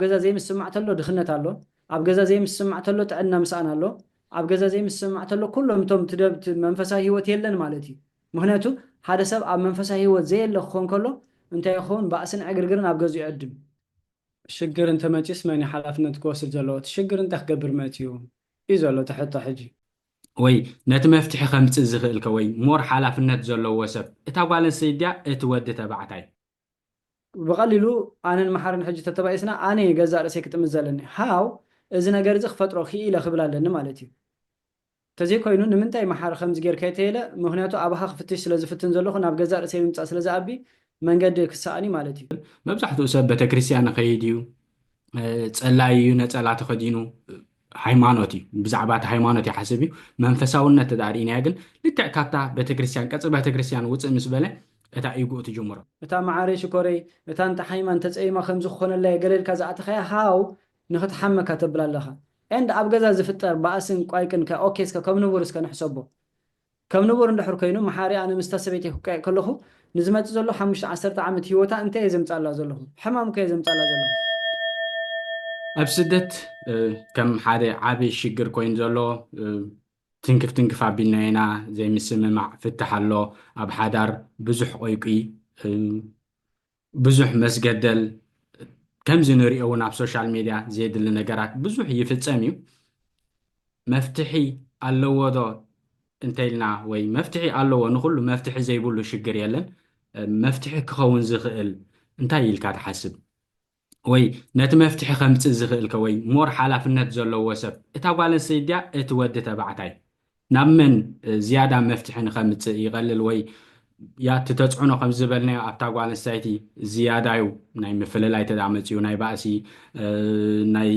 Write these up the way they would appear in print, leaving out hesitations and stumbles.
ገዛ ዘይምስማዕ ተሎ ድኽነት ኣሎ ኣብ ገዛ ዘይምስማዕ ተሎ ጥዕና ምስኣን ኣሎ ኣብ ገዛ ዘይምስማዕ ተሎ ኩሎም እቶም መንፈሳዊ ሂወት የለን ማለት እዩ ምክንያቱ ሓደ ሰብ ኣብ መንፈሳዊ ሂወት ዘየለ ክኾን ከሎ እንታይ ይኸውን ባእስን ዕግርግርን ኣብ ገዝኡ ይዕድም ሽግር እንተመጪስ መን ሓላፍነት ክወስድ ዘለዎ እቲ ሽግር እንታይ ክገብር መፅዩ እዩ ዘሎ ትሕቶ ሕጂ ወይ ነቲ መፍትሒ ከምፅእ ዝኽእልከ ወይ ሞር ሓላፍነት ዘለዎ ሰብ እታ ጓል ኣንስተይቲ ድያ እቲ ወዲ ተባዕታይ ብቐሊሉ ኣነን መሓርን ሕጂ ተተባኢስና ኣነ ገዛእ ርእሰይ ክጥምት ዘለኒ ሃው እዚ ነገር እዚ ክፈጥሮ ክኢለ ክብል ኣለኒ ማለት እዩ ተዘይኮይኑ ንምንታይ መሓር ከምዚ ጌርካ የተየለ ምክንያቱ ኣባኻ ክፍትሽ ስለዝፍትን ዘለኹ ናብ ገዛእ ርእሰይ ምምፃእ ስለዝኣቢ መንገዲ ክሳኣኒ ማለት እዩ መብዛሕትኡ ሰብ ቤተክርስትያን ከይድ እዩ ፀላይ እዩ ነፀላ ተኸዲኑ ሃይማኖት እዩ ብዛዕባ እቲ ሃይማኖት ይሓስብ እዩ መንፈሳውነት ተዳሪእናያ ግን ልክዕ ካብታ ቤተክርስትያን ቀፅሪ ቤተክርስትያን ውፅእ ምስ በለ እታ ኢጉኡ ትጅምሮ እታ ማዓረይ ሽኮረይ እታ እንተ ሓይማን ተፀይማ ከምዚ ክኾነላ ገለልካ ዝኣተኸያ ሃው ንኽትሓመካ ተብል ኣለኻ ኤንድ ኣብ ገዛ ዝፍጠር ባእስን ቋይቅን ኦኬስከ ከም ንቡር እስከ ንሕሰቦ ከም ንቡር እንድሕር ኮይኑ መሓሪ ኣነ ምስታ ሰበይቲ ክቃየቅ ከለኹ ንዝመፅእ ዘሎ 5-10 ዓመት ሂወታ እንታይ እየ ዘምፃላ ዘለኹ ሕማም ከ እየ ዘምፃላ ዘለኹ ኣብ ስደት ከም ሓደ ዓብይ ሽግር ኮይኑ ዘሎ ትንክፍ ትንክፍ ኣቢልና ኢና ዘይምስምማዕ ፍትሕ ኣሎ ኣብ ሓዳር ብዙሕ ቆይቂ ብዙሕ መስገደል ከምዚ ንሪኦ እውን ኣብ ሶሻል ሚድያ ዘየድሊ ነገራት ብዙሕ ይፍፀም እዩ መፍትሒ ኣለዎ ዶ እንተኢልና ወይ መፍትሒ ኣለዎ ንኩሉ መፍትሒ ዘይብሉ ሽግር የለን መፍትሒ ክኸውን ዝኽእል እንታይ ኢልካ ትሓስብ ወይ ነቲ መፍትሒ ከምፅእ ዝኽእልከ ወይ ሞር ሓላፍነት ዘለዎ ሰብ እታ ጓል ኣንስተይቲ ድያ እቲ ወዲ ተባዕታይ ናብ መን ዝያዳ መፍትሒ ንኸምፅእ ይቐልል ወይ ያ ትተፅዕኖ ከም ዝበልናዮ ኣብታ ጓል ኣንስተይቲ ዝያዳ እዩ ናይ ምፍልላይ ተዳመፅዩ ናይ ባእሲ ናይ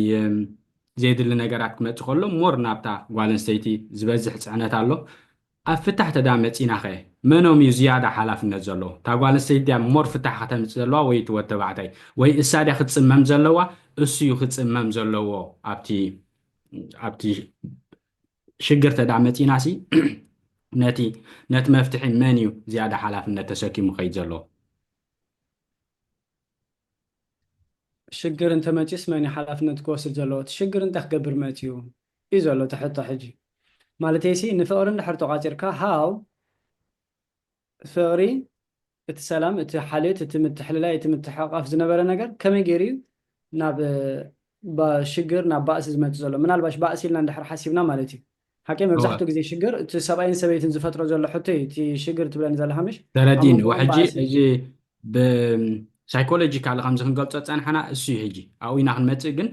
ዘየድሊ ነገራት ክመፅእ ከሎ ሞር ናብታ ጓል ኣንስተይቲ ዝበዝሕ ፅዕነት ኣሎ ኣብ ፍታሕ ተዳመፂና ኸ መኖም እዩ ዝያዳ ሓላፍነት ዘለዎ እታ ጓል ኣንስተይቲ ድያ ሞር ፍታሕ ከተምፅእ ዘለዋ ወይ እቲ ወዲ ተባዕታይ ወይ እሳ ድያ ክትፅመም ዘለዋ እሱ እዩ ክትፅመም ዘለዎ ኣብቲ ሽግር ተዳመፂና ሲ ነቲ መፍትሒ መን እዩ ዝያዳ ሓላፍነት ተሰኪሙ ከይድ ዘለዎ ሽግር እንተመጪስ መን ሓላፍነት ክወስድ ዘለዎ እቲ ሽግር እንታይ ክገብር መፅዩ እዩ ዘሎ ትሕቶ ሕጂ ማለተይ ሲ ንፍቅሪ እንድሕር ተቋፂርካ ሃው ፍቅሪ እቲ ሰላም እቲ ሓልዮት እቲ ምትሕልላይ እቲ ምትሕቃፍ ዝነበረ ነገር ከመይ ገይሩ እዩ ናብ ሽግር ናብ ባእሲ ዝመፅእ ዘሎ ምናልባሽ ባእሲ ኢልና እንድሕር ሓሲብና ማለት እዩ ሓቂ መብዛሕትኡ ግዜ ሽግር እቲ ሰብኣይን ሰበይትን ዝፈጥሮ ዘሎ ሕቶ እዩ እቲ ሽግር ትብለኒ ዘለካ ምሽ ተረዲን ወሕጂ እዚ ብሳይኮሎጂካሊ ከምዚ ክንገልፆ ፀንሓና እሱ እዩ ሕጂ ኣብኡ ኢና ክንመፅእ ግን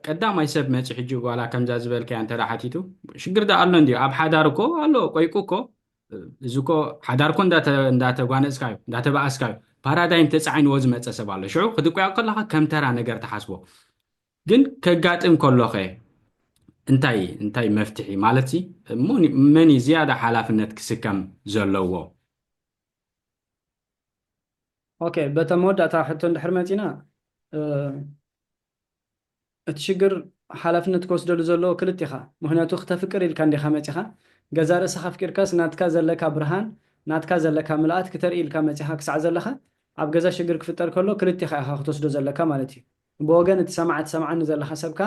ቀዳማይ ሰብ መፅእ ሕጂ ጓላ ከምዛ ዝበልከያ እንተ ሓቲቱ ሽግር ዳ ኣሎ እንዲ ኣብ ሓዳር እኮ ኣሎ ቆይቁ እኮ እዚ እኮ ሓዳር እኮ እንዳተጓነፅካዮ እንዳተባእስካዮ ፓራዳይም ተፃዒንዎ ዝመፀ ሰብ ኣሎ ሽዑ ክትቆያቅ ከለካ ከም ተራ ነገር ተሓስቦ ግን ከጋጥም ከሎኸ እንታይ መፍትሒ ማለት መን ዝያዳ ሓላፍነት ክስከም ዘለዎ ኦኬ በታ መወዳእታ ሕቶ እንድሕር መፂና እቲ ሽግር ሓላፍነት ክወስደሉ ዘለዎ ክልቲኻ ምክንያቱ ክተፍቅር ኢልካ እንዲኻ መፂኻ ገዛ ርእስኻ ፍቂርካስ ናትካ ዘለካ ብርሃን ናትካ ዘለካ ምልኣት ክተርኢ ኢልካ መፂኻ ክሳዕ ዘለኻ ኣብ ገዛ ሽግር ክፍጠር ከሎ ክልቲኻ ኢኻ ክትወስዶ ዘለካ ማለት እዩ ብወገን እቲ ሰማዓኒ ዘለካ ሰብካ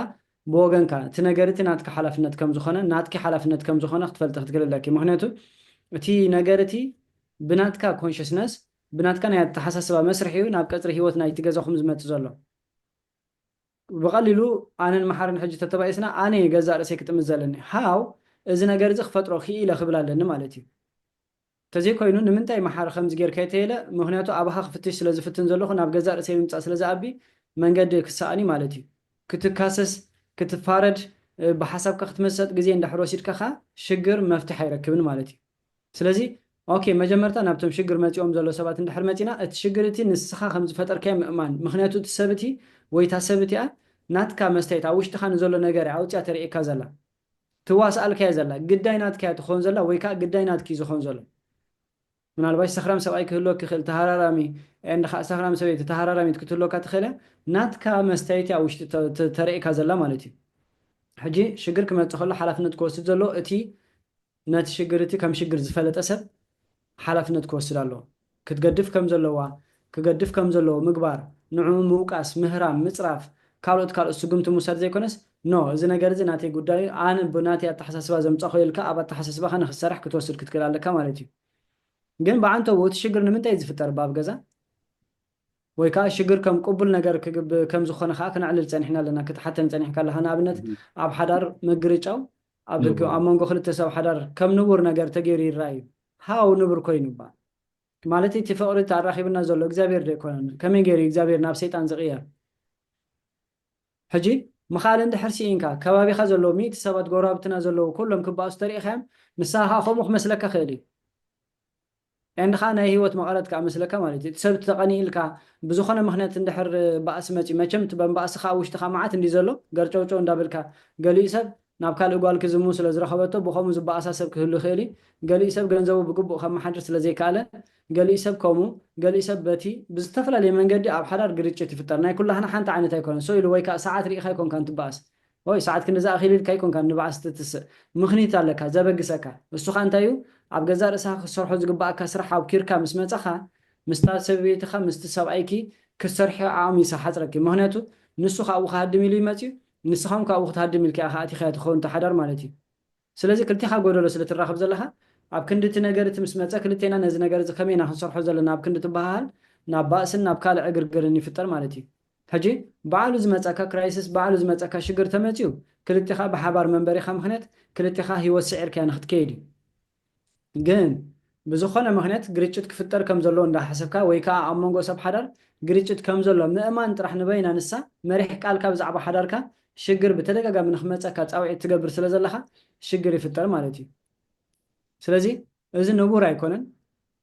ብወገንካ እቲ ነገር እቲ ናትካ ሓላፍነት ከም ዝኾነ ናትኪ ሓላፍነት ከም ዝኾነ ክትፈልጥ ክትክልለኪ ምክንያቱ እቲ ነገር እቲ ብናትካ ኮንሽስነስ ብናትካ ናይ ኣተሓሳስባ መስርሕ እዩ ናብ ቀፅሪ ሂወት ናይቲ ገዛኹም ዝመፅእ ዘሎ ብቐሊሉ ኣነን መሓርን ሕጂ ተተባኢስና ኣነ ገዛእ ርእሰይ ክጥምት ዘለኒ ሃው እዚ ነገር እዚ ክፈጥሮ ክኢለ ክብል ኣለኒ ማለት እዩ ተዘይኮይኑ ንምንታይ መሓር ከምዚ ጌርካ የተየለ ምክንያቱ ኣባኻ ክፍትሽ ስለዝፍትን ዘለኹ ናብ ገዛእ ርእሰይ ምምፃእ ስለዝኣቢ መንገዲ ክሳኣኒ ማለት እዩ ክትካሰስ ክትፋረድ ብሓሳብካ ክትመሰጥ ግዜ እንዳሕር ወሲድካ ሽግር መፍትሒ ኣይረክብን ማለት እዩ ስለዚ ኦኬ መጀመርታ ናብቶም ሽግር መፂኦም ዘሎ ሰባት እንድሕር መፂና እቲ ሽግር እቲ ንስኻ ከም ዝፈጠርካዮ ምእማን ምክንያቱ እቲ ሰብቲ ወይ እታ ሰብቲ እያ ናትካ መስተይት ኣብ ውሽጥኻ ንዘሎ ነገር ኣውፅያ ተርእካ ዘላ ትዋስኣልካ እያ ዘላ ግዳይ ናትካ እያ ትኾን ዘላ ወይ ከዓ ግዳይ ናትኪ ዝኾን ዘሎ ምናልባሽ ሰኽራም ሰብኣይ ክህልወክ ይኽእል ተሃራራሚ እንድኻ ሰኽራም ሰበይቲ ተሃራራሚት ክትህልወካ ትኽእለ ናትካ መስተይት እያ ውሽጢ ተርእካ ዘላ ማለት እዩ ሕጂ ሽግር ክመፅእ ከሎ ሓላፍነት ክወስድ ዘሎ እቲ ነቲ ሽግር እቲ ከም ሽግር ዝፈለጠ ሰብ ሓላፍነት ክወስድ ኣለዎ ክትገድፍ ከም ዘለዋ ክገድፍ ከም ዘለዎ ምግባር ንዑ ምውቃስ ምህራም ምፅራፍ ካልኦት ስጉምቲ ምውሳድ ዘይኮነስ ኖ እዚ ነገር እዚ ናተይ ጉዳዩ ኣነ ብናተይ ኣተሓሳስባ ዘምፃ ኢልካ ኣብ ኣተሓሳስባኻ ንክትሰርሕ ክትወስድ ክትክእል ኣለካ ማለት እዩ ግን ብዓንተ እቲ ሽግር ንምንታይ ዝፍጠር ኣብ ገዛ ወይ ከዓ ሽግር ከም ቅቡል ነገር ከም ዝኾነ ከዓ ክንዕልል ፀኒሕና ኣለና ክትሓተን ፀኒሕካ ኣለካ ንኣብነት ኣብ ሓዳር ምግርጫው ኣብ መንጎ ክልተ ሰብ ሓዳር ከም ንቡር ነገር ተገይሩ ይረኣዩ ሃው ንቡር ኮይኑ ይባል ማለት እቲ ፍቅሪ ተራኺብና ዘሎ እግዚኣብሔር ዶ ይኮነን ከመይ ገይሩ እግዚኣብሔር ናብ ሰይጣን ዝቕየር ሕጂ መኻል እንድሕር ሲኢንካ ከባቢኻ ዘለዎ 100 ሰባት ጎረባብትና ዘለዎ ኩሎም ክባእሱ ተሪኢኻዮም ንስኻ ከምኡ ክመስለካ ክእል እዩ عندك أنا هي وقت مقالات كأمثلك مالتي تسبت تقني لك بزخنا مخنات اندحر بأس ماتي ما كم تبان بأس خاوش تخامعات اندي زلو قرچو چو اندابلك قالي سب نابكال اقوال كزمو سلا زرخبتو بخمو زب بأس سب كهلو خيلي قالي سب غنزو بقبو خم حجر سلا زي كاله قالي سب كومو قالي سب باتي بزتفل علي من قدي اب حدار قريتش تفترنا كلها حنت عينتا يكون سويل ويكا ساعات ريخا يكون كانت باس وي ساعات كنزا اخيل كيكون كان نبعس تتس مخنيت لك زبقسك بسو خانتايو ኣብ ገዛ ርእስኻ ክሰርሖ ዝግባእካ ስራሕ ኣብ ኪርካ ምስ መፀኻ ምስታ ሰበይትኻ ምስቲ ሰብኣይኪ ክሰርሒ ዓሚሳ ሓፅረኪ ምክንያቱ ንሱ ካብኡ ክሃድም ኢሉ ይመፅዩ ንስኻም ካብኡ ክትሃድም ኢልካ ኢኻ ኣቲኻ ትኸውን ተሓዳር ማለት እዩ ስለዚ ክልቲኻ ጎደሎ ስለ ትራኸብ ዘለኻ ኣብ ክንዲ እቲ ነገር እቲ ምስ መፀ ክልቴና ነዚ ነገር እዚ ከመይና ክንሰርሖ ዘለና ኣብ ክንዲ ትበሃል ናብ ባእስን ናብ ካልእ ዕግርግርን ይፍጠር ማለት እዩ ሕጂ በዓሉ ዝመፀካ ክራይሲስ በዓሉ ዝመፀካ ሽግር ተመፅዩ ክልቲኻ ብሓባር መንበሪኻ ምክንያት ክልቲኻ ሂወት ስዒርካ ንክትከይድ እዩ ግን بزخنا مهنت قريتشت كفتر كم زلون ده حسبك ويكا أمونجو سب حدر قريتشت كم زلون مأمان ترح نبينا نسا مريح قال كابز عبا حدرك شجر بتلقى من خمسة كات أو تقبر سلزلها شجر يفتر مالتي سلزي إذا نبورة يكونن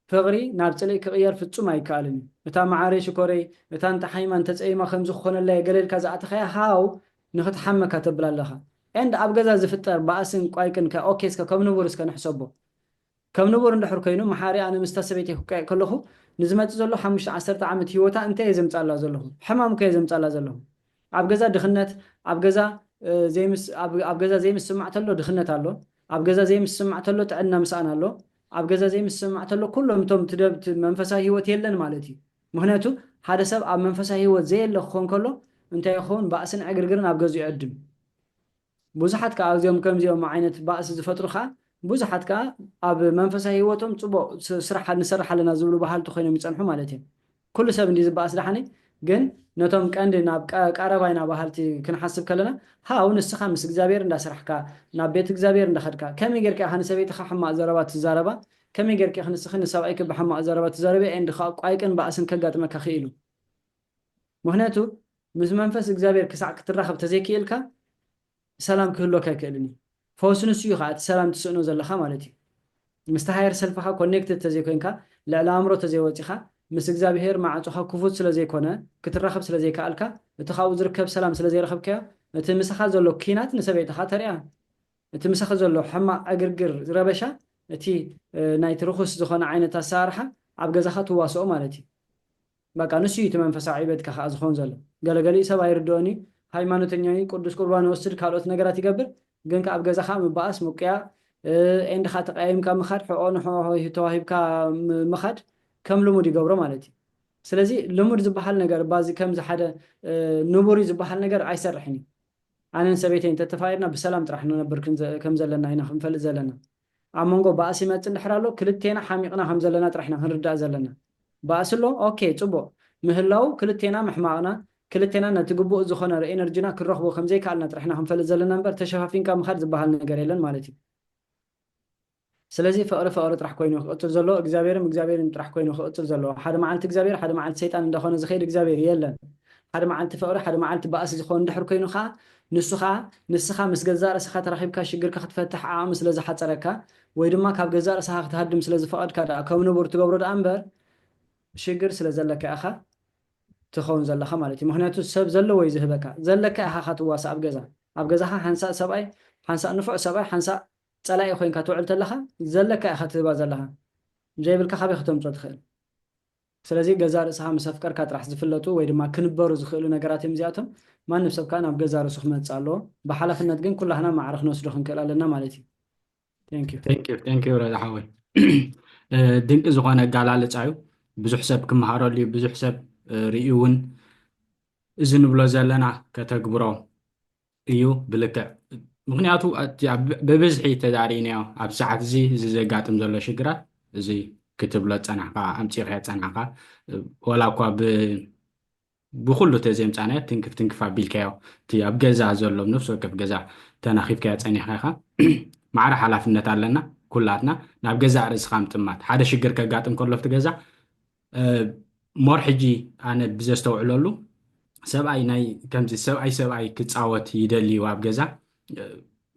فغري نابتلي كغير في التسمى يكالني متى معاريش كوري متى أنت حيما تسأي ما خمس خنا اللي قليل كذا أتخيا هاو نخت حمك تبلا لها عند أبجز زفتر باسن قايكن كأوكيس كم نبورس كنحسبه كم نبور ندحر كينو محاري أنا مستسبيتي كله نزمت زلوا 15 عامت هيوتا أنت يزمت الله زلهم حمام كيزمت الله زلهم عبجزا دخنت عبجزا زي مس سمعت له دخنت له عبجزا زي مس سمعت له تعنا مسأنا له عبجزا زي مس سمعت له كلهم توم تدبت منفسه هيوت يلن مالتي مهنته هذا سب عب منفسه هيوت زي اللي خون كله أنت يخون بأسن عقرقرن عبجز يقدم بوزحت كأزيوم كم زيوم عينة بأس زفترخا ብዙሓት ከዓ ኣብ መንፈሳዊ ህይወቶም ጽቡቕ ስራሕ ንሰርሕ ኣለና ዝብሉ ባህል ተኾይኖም ይጸንሑ ማለት እዩ ኩሉ ሰብ እንዲ ዝበኣስ ዳሕኒ ግን ነቶም ቀንዲ ናብ ቀረባይና ባህልቲ ክንሓስብ ከለና ሃው ንስኻ ምስ እግዚኣብሔር እንዳስራሕካ ናብ ቤት እግዚኣብሔር እንዳኸድካ ከመይ ጌርካ ኢኻ ንሰበይትኻ ሕማቕ ዘረባ ትዛረባ ከመይ ጌርካ ኢኻ ንስኺ ንሰብኣይክ ብሕማቕ ዘረባ ትዛረበ እንድኻ ቋይቅን በኣስን ከጋጥመካ ክኢሉ ምክንያቱ ምስ መንፈስ እግዚኣብሔር ክሳዕ ክትራኸብ ተዘይክኢልካ ሰላም ክህልወካ ኣይክእልን فوسن سيوخ عاد سلام تسأنو زلخا مالتي مستحير سلفخا كونكتد تزي كوينكا لعلا عمرو تزي واتيخا مسك زابيهر مع عطوخا كفوت سلازي كونا كترخب سلازي كالكا اتخاوز ركب سلام سلازي رخبكا اتمسخا زلو كينات نسبيتخا تريا اتمسخا زلو حما اقرقر ربشا اتي نايت رخص زخونا عينتا سارحا عبقزخا تواسو مالتي بقى نسيو تمنفس عيبتك خا ازخون زلو قالي سبا يردوني هايمانو تنياني قدس قربان وستر كالوت نقرات يقبر ግን ካብ ገዛኻ ምባኣስ ሙቅያ እንድኻ ተቀያይምካ ምኻድ ሕቆን ተዋሂብካ ምኻድ ከም ልሙድ ይገብሮ ማለት እዩ ስለዚ ልሙድ ዝበሃል ነገር ባዚ ከምዚ ሓደ ንቡሪ ዝበሃል ነገር ኣይሰርሕን ኣነን ሰበይተይ ተተፋይርና ብሰላም ጥራሕ ነበር ከም ዘለና ኢና ክንፈልጥ ዘለና ኣብ መንጎ ባእሲ ይመፅእ እንድሕር ኣሎ ክልቴና ሓሚቕና ከም ዘለና ጥራሕና ክንርዳእ ዘለና ባእሲ ኣሎ ኦኬ ፅቡቅ ምህላው ክልቴና ምሕማቕና كلتنا نتجبؤ زخنا إنرجينا كرخبو خمزي كألنا ترحنا هم فلز زلنا نبر تشافين كم خرج بحال نجاريلن مالتي سلازي فقر ترح كوينو أتر زلوا إجزابير ترح كوينو أتر زلوا حدا معلت إجزابير حدا معلت سيطان دخلنا زخير إجزابير يلا حدا معلت فقر حدا معلت بأس زخون دحر كوينو خا نسخا مسجزار سخا ترحيب كاشجر كخت فتح عام سلازي حتى ركا ويدما كاب جزار سخا تهدم سلازي فقد كذا كونه برتقبرد أمبر شجر سلازي لك أخا تخون زلخا مالتي مهنياتو سب زلو وي زهبكا زلكا اخا خطواس ابغزا حنسا سباي حنسا نفع سباي حنسا صلاي خوينكا توعل تلخا زلكا اخا تبا زلها جايبلكا خبي ختم تدخل سلازي غزار اسها مسفكر كاطرح زفلتو وي دما كنبرو زخيلو نغرات يمزياتهم ما نفسك كان اب غزار سخ متصالو بحلفነት ግን كلنا معرخ نوسدو خنكلالنا مالتي ثانك يو راد حوي دنك زغونه قالالصايو بزح سب كمهارولي بزح سب ريون እዚ ንብሎ ዘለና ከተግብሮ እዩ ብልክዕ ምክንያቱ ብብዝሒ ተዳሪእናዮ ኣብ ሰዓት እዚ ዘጋጥም ዘሎ ሽግራት እዚ ክትብሎ ፀናሕካ ኣምፂኻ ፀናሕካ ወላ እኳ ብኩሉ ተዘይምፃናዮ ትንክፍ ትንክፍ ኣቢልካዮ እቲ ኣብ ገዛ ዘሎ ነፍሲ ወከፍ ገዛ ተናኺብካዮ ፀኒሕካ ኢኻ ማዕረ ሓላፍነት ኣለና ኩላትና ናብ ገዛ ርእስኻ ምጥማት ሓደ ሽግር ከጋጥም ከሎ ኣብቲ ገዛ ሞር ሕጂ ኣነ ብዘስተውዕለሉ ሰብኣይ ናይ ከምዚ ሰብኣይ ክፃወት ይደልዩ ኣብ ገዛ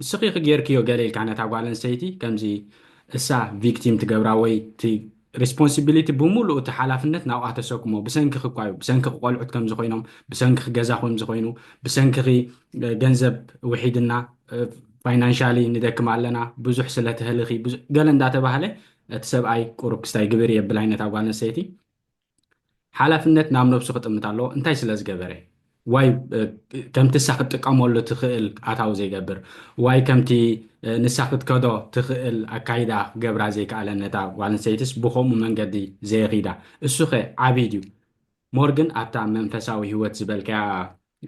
ስኺኽ ጌርክዮ ገለ ኢልካ ነታ ጓል ኣንስተይቲ ከምዚ እሳ ቪክቲም ትገብራ ወይ እቲ ሬስፖንሲቢሊቲ ብምሉእ እቲ ሓላፍነት ናብኣ ተሰክሞ ብሰንኪ ክኳዩ ብሰንኪ ቆልዑት ከምዚ ኮይኖም ብሰንኪ ገዛ ከምዚ ኮይኑ ብሰንኪ ገንዘብ ውሒድና ፋይናንሻሊ ንደክም ኣለና ብዙሕ ስለትህልኺ ገለ እንዳተባሃለ እቲ ሰብኣይ ቁሩብ ክስታይ ግብር የብል ዓይነት ጓል ኣንስተይቲ ሓላፍነት ናብ ነብሱ ክጥምት ኣለዎ እንታይ ስለ ዝገበረ ዋይ ከምቲ ንሳ ክትጥቀመሉ ትኽእል ኣታው ዘይገብር ዋይ ከምቲ ንሳ ክትከዶ ትኽእል ኣካይዳ ክገብራ ዘይከኣለነታ ጓል ኣንስተይቲስ ብከምኡ መንገዲ ዘየኺዳ እሱ ኸ ዓብይ ድዩ ሞር ግን ኣብታ መንፈሳዊ ሂወት ዝበልከያ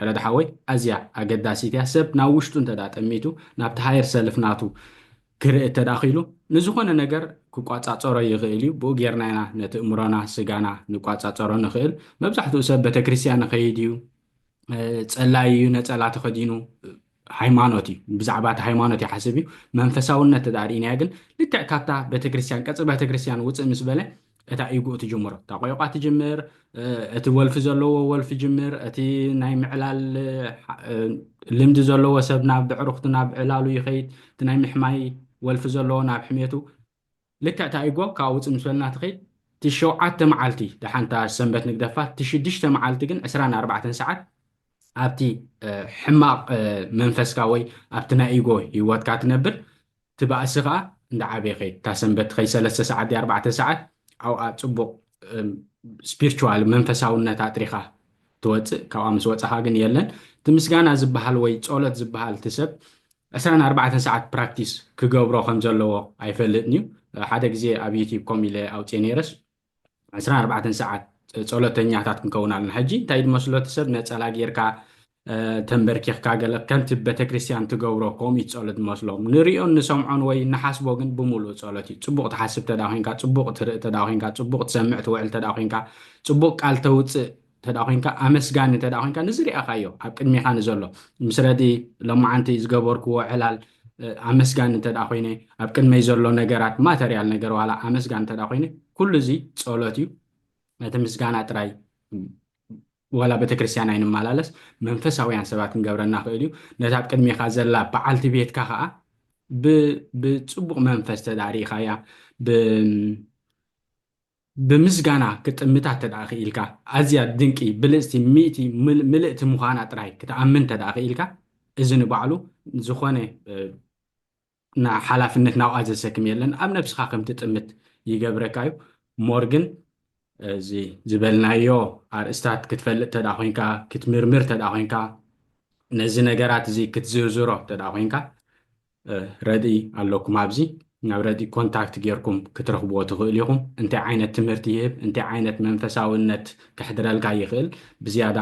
ረድሓወይ ኣዝያ ኣገዳሲት እያ ሰብ ናብ ውሽጡ እንተዳ ጠሚቱ ናብቲ ሃየር ሰልፍ ናቱ ክርኢ ተዳኺሉ ንዝኾነ ነገር ክቋፃፀሮ ይኽእል እዩ ብኡ ጌርና ኢና ነቲ እምሮና ስጋና ንቋፃፀሮ ንኽእል መብዛሕትኡ ሰብ ቤተክርስትያን ንኸይድ እዩ ፀላይ እዩ ነፀላ ተኸዲኑ ሃይማኖት እዩ ብዛዕባ እቲ ሃይማኖት ይሓስብ እዩ መንፈሳውነት ተዳሪእናያ ግን ልክዕ ካብታ ቤተክርስትያን ቀፅሪ ቤተክርስትያን ውፅእ ምስ በለ እታ ኢጉኡ ትጅምሮ እታ ቆይቋ ትጅምር እቲ ወልፊ ዘለዎ ወልፊ ጅምር እቲ ናይ ምዕላል ልምዲ ዘለዎ ሰብ ናብ ብዕሩኽቲ ናብ ዕላሉ ይኸይድ እቲ ናይ ምሕማይ ወልፊ ዘለዎ ናብ ሕሜቱ ልክዕ እታ ኢጎ ካብ ውፅእ ምስ በልና ትኸይድ እቲ 7 መዓልቲ ድሓንታ ሰንበት ንግደፋ እቲ 6 መዓልቲ ግን 24 ሰዓት ኣብቲ ሕማቕ መንፈስካ ወይ ኣብቲ ናይ ኢጎ ሂወትካ ትነብር ትባእሲ ከዓ እንዳዓበየ ኸይድ እታ ሰንበት ኸይ 3 ሰዓት 4 ሰዓት ኣብኣ ፅቡቕ ስፒሪቹዋል መንፈሳውነት ኣጥሪኻ ትወፅእ ካብኣ ምስ ወፅኻ ግን የለን እቲ ምስጋና ዝበሃል ወይ ፆሎት ዝበሃል እቲ ሰብ 24 ሰዓት ፕራክቲስ ክገብሮ ከም ዘለዎ ኣይፈልጥን እዩ ሓደ ግዜ ኣብ ዩቲብ ከምኡ ኢለ ኣውፅአ ነይረስ 24 ሰዓት ጸሎተኛታት ክንከውን ኣለና ሕጂ እንታይ ድመስሎ እቲ ሰብ ነፀላ ጌርካ ተንበርኪኽካ ገለ ከምቲ ቤተክርስትያን ትገብሮ ከምኡ ጸሎት ድመስሎም ንሪኦን ንሰምዖን ወይ ንሓስቦ ግን ብምሉእ ጸሎት እዩ ፅቡቕ ትሓስብ ተዳ ኮንካ ፅቡቕ ትርኢ ተዳ ኮንካ ፅቡቕ ትሰምዕ ትውዕል ተዳ ኮንካ ፅቡቕ ቃል ተውፅእ ተዳ ኮንካ ኣመስጋኒ ተዳ ኮንካ ንዝሪኣኻዮ ኣብ ቅድሚኻ ንዘሎ ምስ ረዲ ሎማዓንቲ ዝገበርክዎ ዕላል ኣመስጋኒ ተዳ ኮይነ ኣብ ቅድመይ ዘሎ ነገራት ማተርያል ነገር ዋላ ኣመስጋኒ ተዳ ኮይነ ኩሉ እዚ ጸሎት እዩ ነቲ ምስጋና ጥራይ ወላ ቤተክርስትያን ኣይንመላለስ መንፈሳውያን ሰባት ክንገብረና ክእል እዩ ነታ ኣብ ቅድሚኻ ዘላ በዓልቲ ቤትካ ከዓ ብፅቡቕ መንፈስ ተዳሪእኻያ ብምስጋና ክጥምታ ተዳኺ ኢልካ ኣዝያ ድንቂ ብልፅቲ ሚእቲ ምልእቲ ምዃና ጥራይ ክትኣምን ተዳኺ ኢልካ እዚ ንባዕሉ ዝኾነ ሓላፍነት ናብኣ ዘሰክም የለን ኣብ ነብስኻ ከም ትጥምት ይገብረካ እዩ ሞር ግን እዚ ዝበልናዮ ኣርእስታት ክትፈልጥ ተዳ ኮንካ ክትምርምር ተዳ ኮንካ ነዚ ነገራት እዚ ክትዝርዝሮ ተዳ ኮንካ ረዲ ኣለኩም ኣብዚ ናብ ረዲ ኮንታክት ጌርኩም ክትረኽብዎ ትኽእል ኢኹም እንታይ ዓይነት ትምህርቲ ይህብ እንታይ ዓይነት መንፈሳውነት ክሕድረልካ ይኽእል ብዝያዳ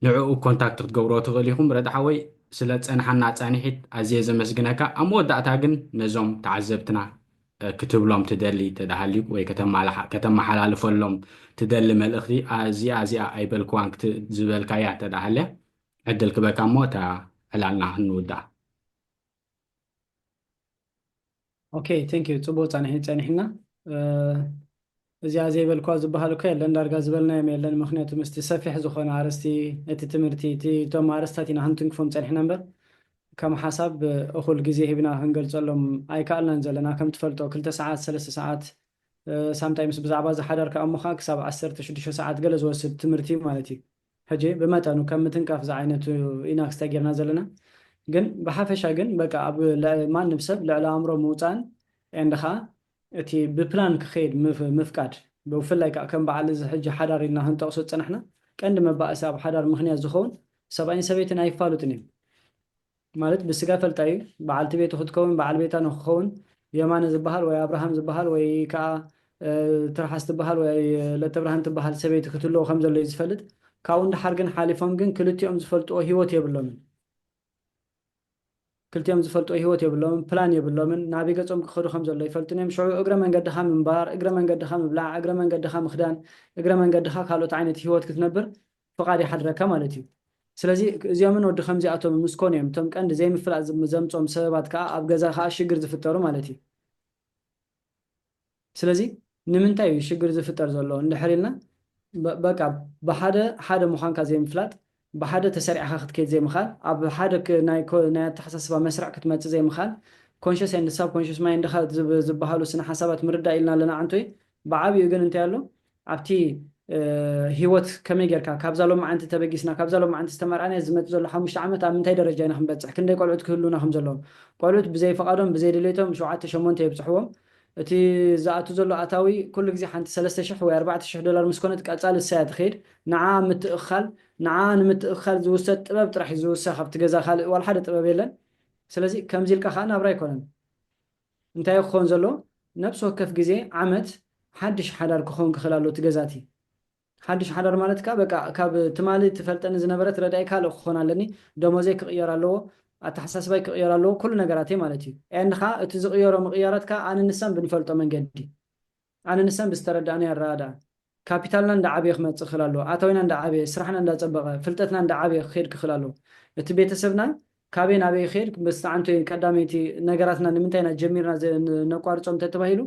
ንዕኡ ኮንታክት ክትገብሮ ትኽእል ኢኹም ረድሓወይ ስለ ፀንሓና ፃኒሒት ኣዝየ ዘመስግነካ ኣብ መወዳእታ ግን ነዞም ተዓዘብትና ክትብሎም ትደሊ ተዳሃልዩ ወይ ከተመሓላልፈሎም ትደሊ መልእኽቲ እዚኣ ኣይበልክዋን ዝበልካያ ተዳሃልያ ዕድል ክበካ እሞ እታ ዕላልና ክንውዳእ ኦኬ ቴንክ ዩ ፅቡቅ ፀኒሕና እዚኣ ዘይበልክዋ ዝበሃል እኮ የለን ዳርጋ ዝበልናዮም የለን ምክንያቱ ምስቲ ሰፊሕ ዝኾነ ኣርስቲ እቲ ትምህርቲ እቶም ኣርስታት ኢና ክንትንክፎም ፀኒሕና እምበር ከም ሓሳብ እኹል ግዜ ሂብና ክንገልፀሎም ኣይከኣልናን ዘለና ከም ትፈልጦ 2 ሰዓት 3 ሰዓት ሳምታይምስ ብዛዕባ ዝሓደርካ እሙኻ ክሳብ 16 ሰዓት ገለ ዝወስድ ትምህርቲ ማለት እዩ ሕጂ ብመጠኑ ከም ምትንካፍ ዝዓይነቱ ኢና ክስታይ ጌርና ዘለና ግን ብሓፈሻ ግን በቃ ኣብ ማንም ሰብ ልዕሊ ኣእምሮ ምውፃን እንድኻ እቲ ብፕላን ክኸይድ ምፍቃድ ብፍላይ ከዓ ከም በዓል እዚ ሕጂ ሓዳር ኢልና ክንጠቕሶ ፀናሕና ቀንዲ መባእሲ ኣብ ሓዳር ምክንያት ዝኸውን ሰብኣይን ሰበይትን ኣይፋሉጥን እዮም ማለት ብስጋ ፈልጣዩ በዓልቲ ቤቱ ክትከውን በዓል ቤታ ንክኸውን የማነ ዝበሃል ወይ ኣብርሃም ዝበሃል ወይ ከዓ ትርሓስ ትበሃል ወይ ለተብርሃን ትበሃል ሰበይቲ ክትህልዎ ከም ዘሎ እዩ ዝፈልጥ ካብኡ እንድሓር ግን ሓሊፎም ግን ክልቲኦም ዝፈልጥዎ ሂወት የብሎምን ክልቲኦም ዝፈልጥዎ ሂወት የብሎምን ፕላን የብሎምን ናበይ ገጾም ክኸዱ ከም ዘሎ ይፈልጡን እዮም ሽዑ እግረ መንገድኻ ምንባር እግረ መንገድኻ ምብላዕ እግረ መንገድኻ ምኽዳን እግረ መንገድኻ ካልኦት ዓይነት ሂወት ክትነብር ፍቓድ ይሓድረካ ማለት እዩ ስለዚ እዚኦምን ወዲ ከምዚኣቶም ምስኮን እዮም እቶም ቀንዲ ዘይምፍላጥ ዘምፆም ሰበባት ከዓ ኣብ ገዛ ከዓ ሽግር ዝፍጠሩ ማለት እዩ ስለዚ ንምንታይ እዩ ሽግር ዝፍጠር ዘሎ እንድሕር ኢልና በቃ ብሓደ ምዃንካ ዘይምፍላጥ ብሓደ ተሰሪዕኻ ክትከይድ ዘይምኻል ኣብ ሓደ ናይ ኣተሓሳስባ መስርዕ ክትመፅእ ዘይምኻል ኮንሽስ ኤንድ ሳብ ኮንሽስ ማይንድኻ ዝበሃሉ ስነ ሓሳባት ምርዳእ ኢልና ኣለና ዓንቶይ ብዓብዩ ግን እንታይ ኣሎ ኣብቲ ሂወት ከመይ ጌርካ ካብዛ ሎማዓንቲ ተበጊስና ካብዛ ሎማዓንቲ ዝተመርዓና ዝመፅእ ዘሎ 5 ዓመት ኣብ ምንታይ ደረጃ ኢና ክንበፅሕ ክንደይ ቆልዑት ክህሉና ከም ዘለዎም ቆልዑት ብዘይፈቓዶም ብዘይድሌቶም 7 8 የብፅሕዎም እቲ ዝኣቱ ዘሎ ኣታዊ ኩሉ ግዜ ሓንቲ 3000 ወይ 4000 ዶላር ምስኮነት ቀጻሊ እሳያ ትኸይድ ንዓ ምትእኻል ንዓ ንምትእኻል ዝውሰድ ጥበብ ጥራሕ ዝውሰኽ ኣብቲ ገዛ ካልእ ዋላ ሓደ ጥበብ የለን ስለዚ ከምዚ ኢልካ ከዓ ናብራ ኣይኮነን እንታይ ክኸውን ዘሎ ነብሲ ወከፍ ግዜ ዓመት ሓድሽ ሓዳር ክኸውን ክኽእል ኣሎ እቲ ገዛቲ ሓድሽ ሓዳር ማለት ከዓ በቃ ካብ ትማሊ ትፈልጠኒ ዝነበረት ረዳይ ካልእ ክኾን ኣለኒ ደሞዘይ ክቕየር ኣለዎ ኣተሓሳስባይ ክቕየር ኣለዎ ኩሉ ነገራት ማለት እዩ እንኻ እቲ ዝቕየሮ ምቕያራት ከዓ ኣነ ንሳን ብንፈልጦ መንገዲ ኣነ ንሳን ብዝተረዳእና ኣረዳድኣ ካፒታልና እንዳዓበየ ክመፅእ ክኽእል ኣለዎ ኣታዊና እንዳዓበየ ስራሕና እንዳፀበቐ ፍልጠትና እንዳዓበየ ክኸይድ ክኽእል ኣለዎ እቲ ቤተሰብና ካበይ ናበይ ይኸይድ በስተዓንቶ ቀዳመይቲ ነገራትና ንምንታይ ኢና ጀሚርና ነቋርፆም ተተባሂሉ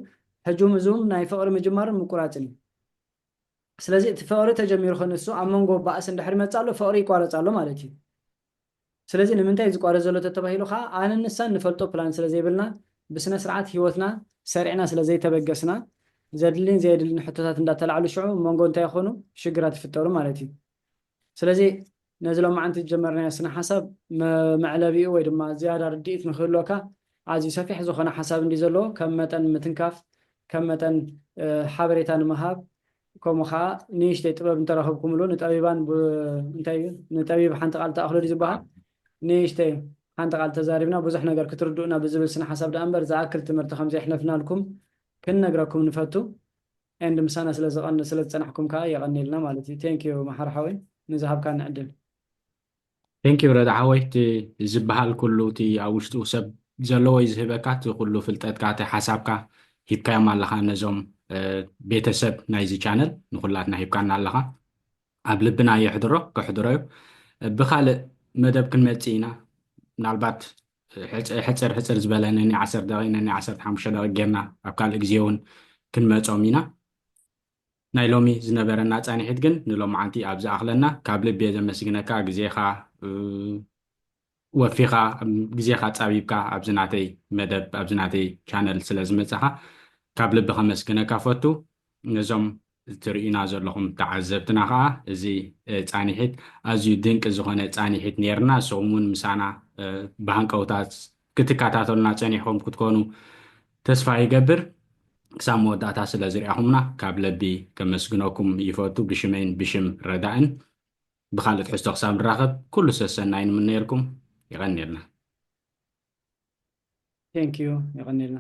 ሕጁም እዞም ናይ ፍቕሪ ምጅማርን ምቁራፅን እዩ ስለዚ እቲ ፍቕሪ ተጀሚሩ ከንሱ ኣብ መንጎ ባእስ እንድሕር ይመፅእ ኣሎ ፍቕሪ ይቋረፅ ኣሎ ማለት እዩ ስለዚ ንምንታይ ዝቋረፅ ዘሎ ተተባሂሉ ከዓ ኣነ ንሳን ንፈልጦ ፕላን ስለዘይብልና ብስነ ስርዓት ሂወትና ሰሪዕና ስለዘይተበገስና ዘድልን ዘየድልን ሕቶታት እንዳተላዕሉ ሽዑ መንጎ እንታይ ይኾኑ ሽግራት ይፍጠሩ ማለት እዩ ስለዚ ነዚ ሎማዓንቲ ዝጀመርናዮ ስነ ሓሳብ መዕለቢኡ ወይ ድማ ዝያዳ ርድኢት ንክህልወካ ኣዝዩ ሰፊሕ ዝኾነ ሓሳብ እንዲ ዘለዎ ከም መጠን ምትንካፍ ከም መጠን ሓበሬታ ንምሃብ ከምኡ ከዓ ንእሽተይ ጥበብ እንተረኸብኩምሉ ንጠቢባን እንታይ እዩ ንጠቢብ ሓንቲ ቃል ተኣኽሎ ዝበሃል ንእሽተይ ሓንቲ ቃል ተዛሪብና ብዙሕ ነገር ክትርድኡና ብዝብል ስነ ሓሳብ ዳ እምበር ዝኣክል ትምህርቲ ከም ዘይሕለፍናልኩም ክንነግረኩም ንፈቱ ኤንድ ምሳና ስለዝፀናሕኩም ከዓ የቐኒልና ማለት እዩ ቴንኪዩ ማሕርሓወይ ንዝሃብካ ንዕድል ቴንኪዩ ረዳሓወይ እቲ ዝበሃል ኩሉ እቲ ኣብ ውሽጡ ሰብ ዘለዎ ዝህበካ እቲ ኩሉ ፍልጠትካ እቲ ሓሳብካ ሂብካዮም ኣለካ ነዞም ቤተሰብ ናይዚ ቻነል ንኩላትና ሂብካና ኣለካ ኣብ ልብና የሕድሮ ከሕድሮ እዩ ብካልእ መደብ ክንመፅእ ኢና ምናልባት ሕፅር ሕፅር ዝበለ ነኒ 10 ደቂቕ ነኒ 15 ደቂቕ ጌርና ኣብ ካልእ ግዜ እውን ክንመፆም ኢና ናይ ሎሚ ዝነበረና ፃኒሒት ግን ንሎማዓንቲ ኣብ ዝኣኽለና ካብ ልቢ ዘመስግነካ ግዜኻ ወፊኻ ግዜኻ ፃቢብካ ኣብዚ ናተይ መደብ ኣብዚ ናተይ ቻነል ስለ ዝመፅኻ ካብ ልቢ ከመስግነካ ፈቱ ነዞም እትርእዩና ዘለኹም ተዓዘብትና ከዓ እዚ ፃኒሒት ኣዝዩ ድንቂ ዝኾነ ፃኒሒት ነርና ንስኹም እውን ምሳና ብሃንቀውታት ክትከታተሉና ፀኒሕኩም ክትኮኑ ተስፋ ይገብር ክሳብ መወዳእታ ስለ ዝሪኣኹምና ካብ ለቢ ከመስግነኩም ይፈቱ ብሽመይን ብሽም ረዳእን ብካልእ ትሕዝቶ ክሳብ ንራኸብ ኩሉ ሰሰናይ ንምነየልኩም ይቐኒልና ቴንኪዩ ይቐኒልና